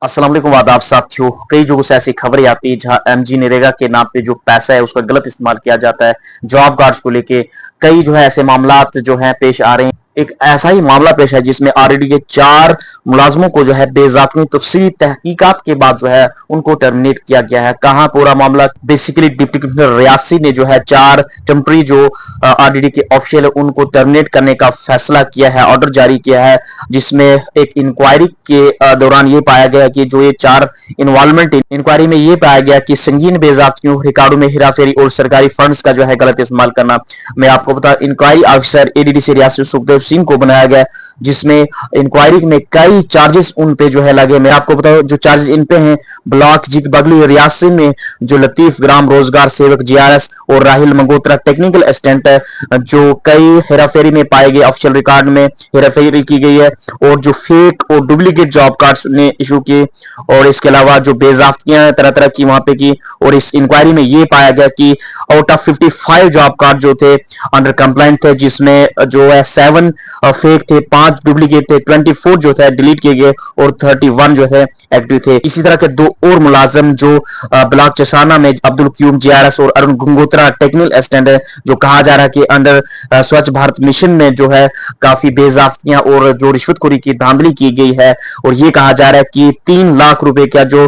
अस्सलाम वालेकुम आदाब साथियों। कई जगहों से ऐसी खबरें आती है जहां एमजी नरेगा के नाम पे जो पैसा है उसका गलत इस्तेमाल किया जाता है। जॉब कार्ड्स को लेके कई जो है ऐसे मामलात जो है पेश आ रहे हैं। एक ऐसा ही मामला पेश है जिसमें ऑलरेडी ये 4 मुलाजमों को जो है बेजाती तफसीली तहकीकात के बाद जो है उनको टर्मिनेट किया गया है। कहां पूरा मामला, बेसिकली डिप्टी कमिश्नर रियासी ने जो है 4 टेम्पररी जो आरडीडी के ऑफिशियल है उनको टर्मिनेट करने का फैसला किया है, ऑर्डर जारी किया है, जिसमें एक इंक्वायरी के दौरान ये पाया गया कि जो ये 4 इन्वॉल्वमेंट इंक्वायरी में ये पाया गया कि संगीन बेजाब्तियों, रिकॉर्डों में हेराफेरी और सरकारी फंड्स का जो है गलत इस्तेमाल करना। मैं आपको बता, इंक्वायरी ऑफिसर एडीडी से रियासी सुखदेव सिंह को बनाया गया, जिसमें इंक्वायरी में कई चार्जेस उन पे जो है लगे। मैं आपको बताऊं जो चार्जेस इन पे हैं, ब्लॉक जिक बगली रियासी में जो लतीफ ग्राम रोजगार सेवक जीआरएस और राहिल मंगोत्रा टेक्निकल असिस्टेंट है, जो कई हेराफेरी में पाए गए, ऑफिशियल रिकॉर्ड में हेराफेरी की गई है और जो फेक और डुप्लीकेट जॉब कार्ड्स ने इशू किए, और इसके अलावा जो बेजाफ्तियां तरह तरह की वहां पे की। और इस इंक्वायरी में ये पाया गया कि आउट ऑफ 55 जॉब कार्ड जो थे अंडर कंप्लाइंट थे, जिसमें जो है 7 फेक थे, 5 डुप्लीकेट थे, 24 जो थे डिलीट किए गए और 31 जो है एक्टिव थे। इसी तरह के 2 और मुलाजम जो ब्लॉक चसाना में अब्दुल क्यूम जीआरएस और अरुण गंगोत्रा टेक्निकल असिस्टेंट है, जो कहा जा रहा है कि अंडर स्वच्छ भारत मिशन में जो है काफी बेजाफ्तियां और जो रिश्वतखोरी की धांधली की गई है। और ये कहा जा रहा है कि 3 लाख रुपए का जो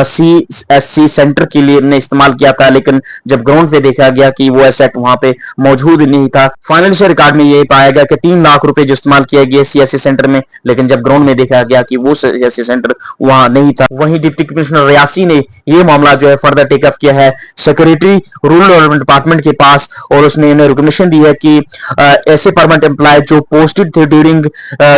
CSC सेंटर के लिए ने इस्तेमाल किया था, लेकिन जब ग्राउंड पे देखा गया कि वो एसेट वहां पे मौजूद नहीं था। फाइनेंशियल रिकॉर्ड में ये पाया गया कि 3 लाख रुपए जो इस्तेमाल किए गए CSC सेंटर में, लेकिन जब ग्राउंड में देखा गया कि वो CSC सेंटर वहां नहीं था। वहीं डिप्टी कमिश्नर रियासी ने ये मामला जो है फर्दर टेक अप किया है सेक्रेटरी रूरल डेवलपमेंट डिपार्टमेंट के पास, और उसने इन्हें रिकमेंडेशन दी है कि ऐसे परमानेंट एम्प्लॉय जो पोस्टेड थे ड्यूरिंग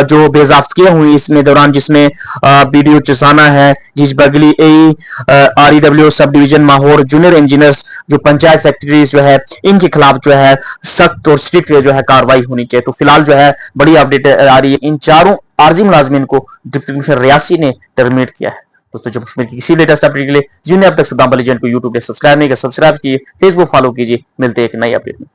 जो बेजाफ्तियां हुई इसमें दौरान, जिसमें बीडीओ चसाना है, जिस बगली REW sub division Mahaur, junior engineers, जो पंचायत सेक्रेटरीज जो है, इनके खिलाफ जो है सख्त और स्ट्रिक्ट जो है कार्रवाई होनी चाहिए। तो फिलहाल जो है बड़ी अपडेट आ रही है, इन चारों आरजी मुलाजमीन को डिप्टी कमिश्नर रियासी ने टर्मिनेट किया है। दोस्तों जम्मू कश्मीर की किसी लेटेस्ट अपडेट के लिए जिन्हें अब तक सदाम बली को यूट्यूब पे सब्सक्राइब नहीं किया, सब्सक्राइब कीजिए, फेसबुक फॉलो कीजिए। मिलते हैं एक नई अपडेट में।